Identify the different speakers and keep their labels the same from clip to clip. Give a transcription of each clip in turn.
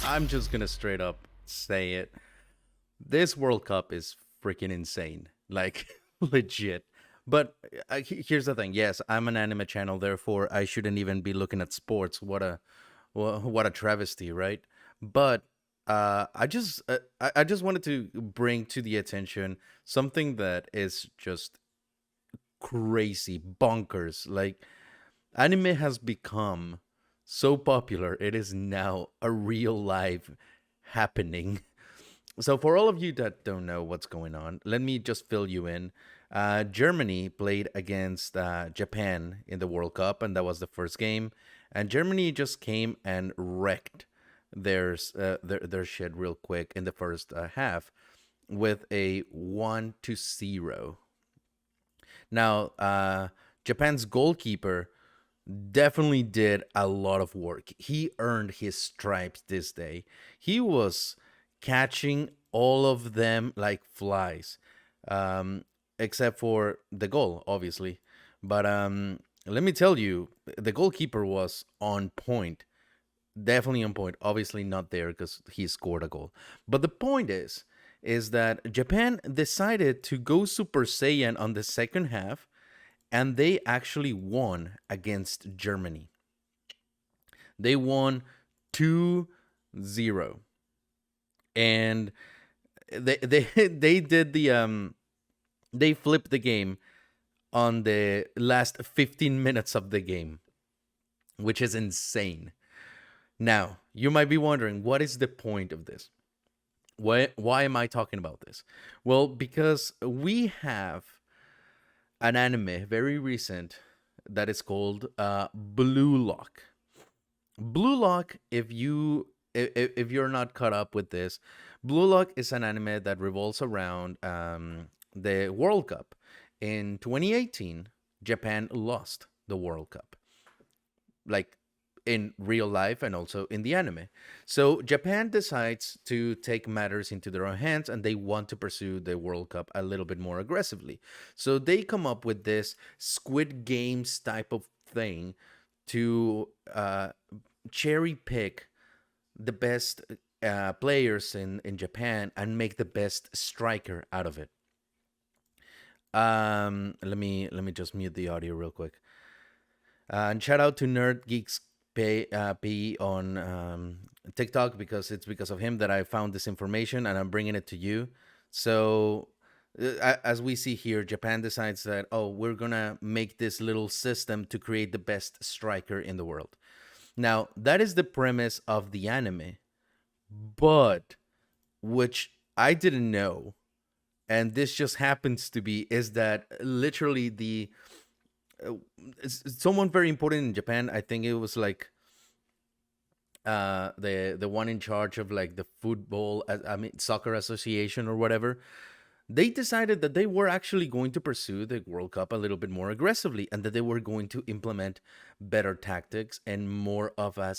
Speaker 1: I'm just gonna straight up say it. This World Cup is freaking insane. Like, legit. But here's the thing. Yes, I'm an anime channel, therefore I shouldn't even be looking at sports. What a travesty, right? But I just wanted to bring to the attention something that is just crazy, bonkers. Like, anime has become so popular, it is now a real life happening. So, for all of you that don't know what's going on, let me just fill you in. Germany played against Japan in the World Cup, and that was the first game. And Germany just came and wrecked their shit real quick in the first half with a 1-0. Now, Japan's goalkeeper definitely did a lot of work. He earned his stripes this day. He was catching all of them like flies, um, except for the goal, obviously. But let me tell you, the goalkeeper was on point. Definitely on point. Obviously not there because he scored a goal. But the point is that Japan decided to go Super Saiyan on the second half, and they actually won against Germany. They won 2-0, and they they did they flipped the game on the last 15 minutes of the game, which is insane. Now, you might be wondering, what is the point of this? Why am I talking about this? Well, because we have an anime very recent that is called Blue Lock. Blue Lock, if you're not caught up with this, Blue Lock is an anime that revolves around the World Cup. In 2018, Japan lost the World Cup, like in real life and also in the anime. So Japan decides to take matters into their own hands, and they want to pursue the World Cup a little bit more aggressively. So they come up with this Squid Games type of thing to cherry pick the best players in Japan and make the best striker out of it. Let me just mute the audio real quick. And shout out to Nerd Geeks P on TikTok, because it's because of him that I found this information and I'm bringing it to you. So, as we see here, Japan decides that, oh, we're gonna make this little system to create the best striker in the world. Now, that is the premise of the anime, but which I didn't know, and this just happens to be, is that literally uh, someone very important in Japan, I think it was like the one in charge of like the football, I mean soccer association or whatever, they decided that they were actually going to pursue the World Cup a little bit more aggressively, and that they were going to implement better tactics and more of a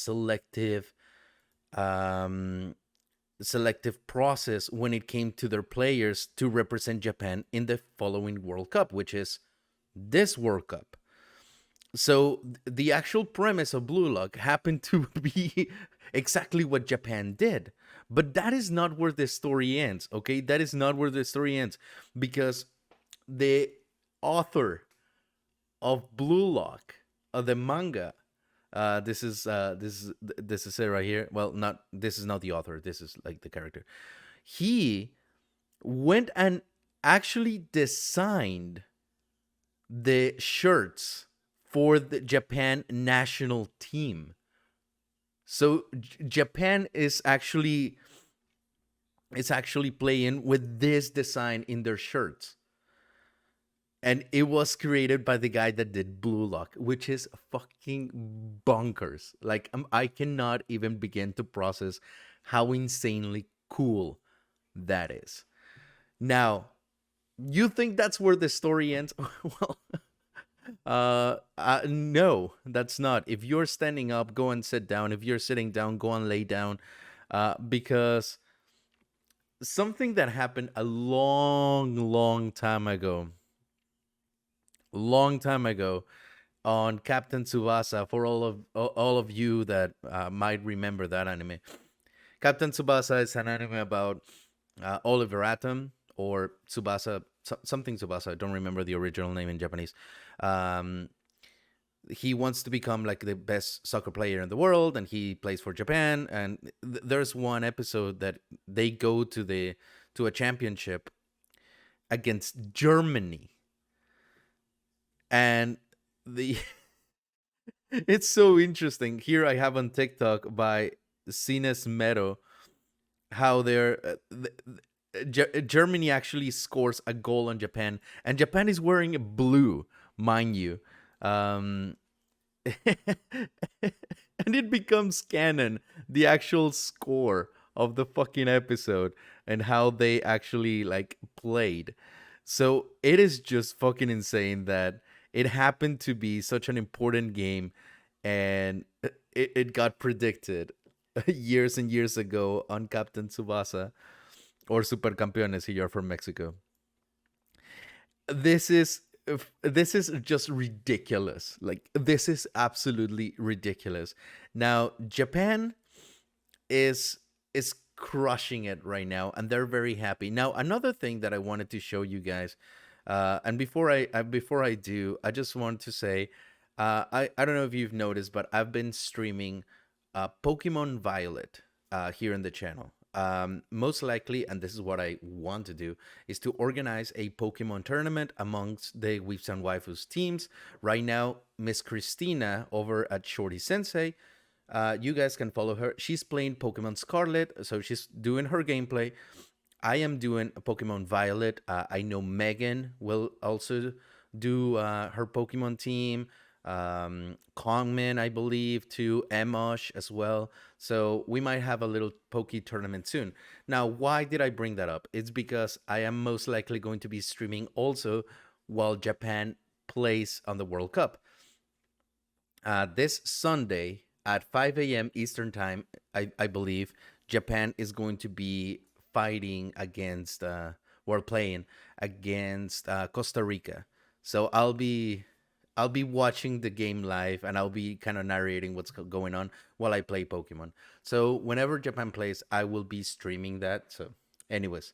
Speaker 1: um, selective process when it came to their players to represent Japan in the following World Cup, which is this World Cup. So the actual premise of Blue Lock happened to be exactly what Japan did. But that is not where the story ends, okay? That is not where the story ends, because the author of Blue Lock, of the manga, this is it right here. Well, not this is not the author. This is like the character. He went and actually designed the shirts for the Japan national team. So Japan is actually playing with this design in their shirts. And it was created by the guy that did Blue Lock, which is fucking bonkers. Like, I cannot even begin to process how insanely cool that is. Now, you think that's where the story ends? Well, no, that's not. If you're standing up, go and sit down. If you're sitting down, go and lay down. Because something that happened a long time ago on Captain Tsubasa, for all of you that might remember that anime. Captain Tsubasa is an anime about Oliver Atom or Tsubasa, something Tsubasa. I don't remember the original name in Japanese. Um, he wants to become like the best soccer player in the world, and he plays for Japan. And there's one episode that they go to a championship against Germany, and the it's so interesting. Here I have on TikTok by Sines Mero how Germany actually scores a goal on Japan, and Japan is wearing blue, mind you. Um, and it becomes canon, the actual score of the fucking episode and how they actually like played. So it is just fucking insane that it happened to be such an important game, and it got predicted years and years ago on Captain Tsubasa or Supercampeones if you're from Mexico. This is this is just ridiculous. Like this is absolutely ridiculous. Now Japan is crushing it right now, and they're very happy. Now another thing that I wanted to show you guys, and before I do, I just want to say, I don't know if you've noticed, but I've been streaming Pokemon Violet here in the channel. Most likely, and this is what I want to do, is to organize a Pokemon tournament amongst the Weebs and Waifus teams. Right now, Miss Christina over at Shorty Sensei, you guys can follow her. She's playing Pokemon Scarlet, so she's doing her gameplay. I am doing Pokemon Violet. I know Megan will also do her Pokemon team. Kangmin, I believe, too. Emosh as well. So we might have a little Poke tournament soon. Now, why did I bring that up? It's because I am most likely going to be streaming also while Japan plays on the World Cup. This Sunday at 5 a.m. Eastern Time, I believe, Japan is going to be fighting against, or playing against Costa Rica. So I'll be watching the game live, and I'll be kind of narrating what's going on while I play Pokemon. So whenever Japan plays, I will be streaming that. So, anyways,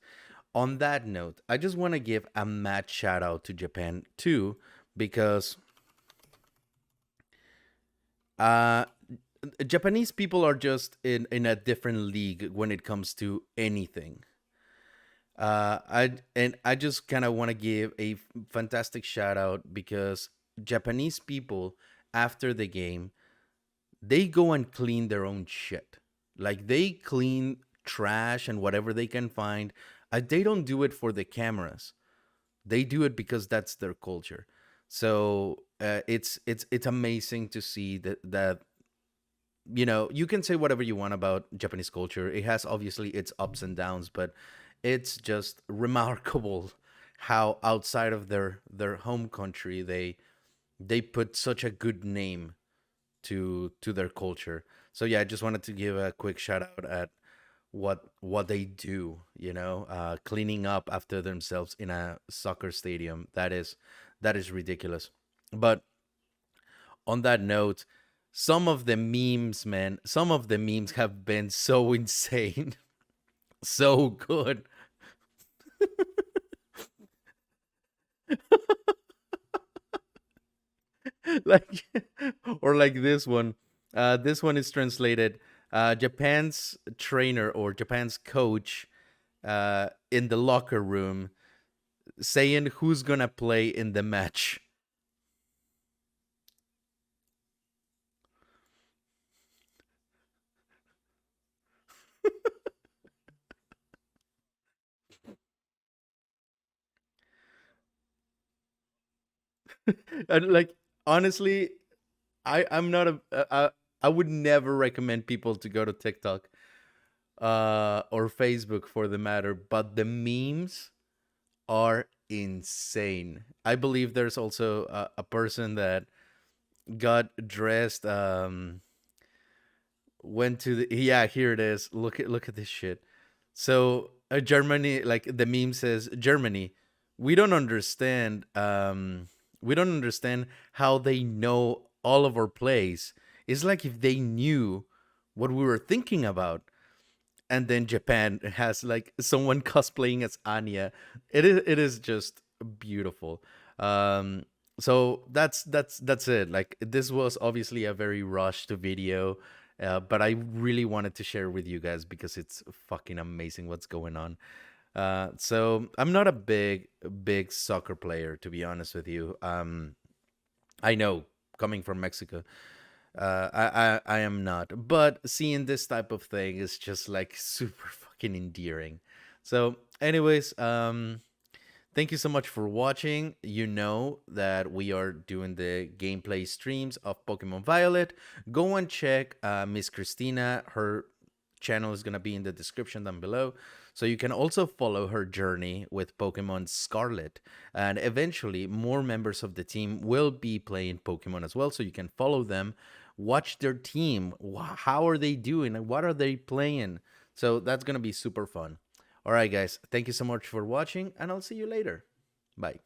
Speaker 1: on that note, I just want to give a mad shout out to Japan too, because uh, Japanese people are just in a different league when it comes to anything. I just kind of want to give a fantastic shout out because Japanese people after the game, they go and clean their own shit. Like they clean trash and whatever they can find. They don't do it for the cameras. They do it because that's their culture. So it's amazing to see that you can say whatever you want about Japanese culture. It has obviously its ups and downs, but it's just remarkable how outside of their home country they put such a good name to their culture. So yeah, I just wanted to give a quick shout out at what they do, cleaning up after themselves in a soccer stadium. That is ridiculous. But on that note, some of the memes, man, some of the memes have been so insane, so good. Like or like this one. This one is translated Japan's trainer or Japan's coach in the locker room saying who's gonna play in the match. And like honestly, I'm not I would never recommend people to go to TikTok or Facebook for the matter, but the memes are insane. I believe there's also a person that got dressed, went to the, yeah, here it is. Look at this shit. So Germany, like the meme says, Germany, we don't understand we don't understand how they know all of our plays. It's like if they knew what we were thinking about. and then Japan has like someone cosplaying as Anya. It is just beautiful. Um, so that's it. Like this was obviously a very rushed video, but I really wanted to share with you guys because it's fucking amazing what's going on. So I'm not a big soccer player, to be honest with you. I know, coming from Mexico, I am not. But seeing this type of thing is just like super fucking endearing. So, anyways, thank you so much for watching. You know that we are doing the gameplay streams of Pokemon Violet. Go and check Miss Christina. Her channel is gonna be in the description down below. So you can also follow her journey with Pokemon Scarlet. And eventually more members of the team will be playing Pokemon as well. So you can follow them, watch their team. How are they doing? And what are they playing? So that's gonna be super fun. All right, guys. Thank you so much for watching, and I'll see you later. Bye.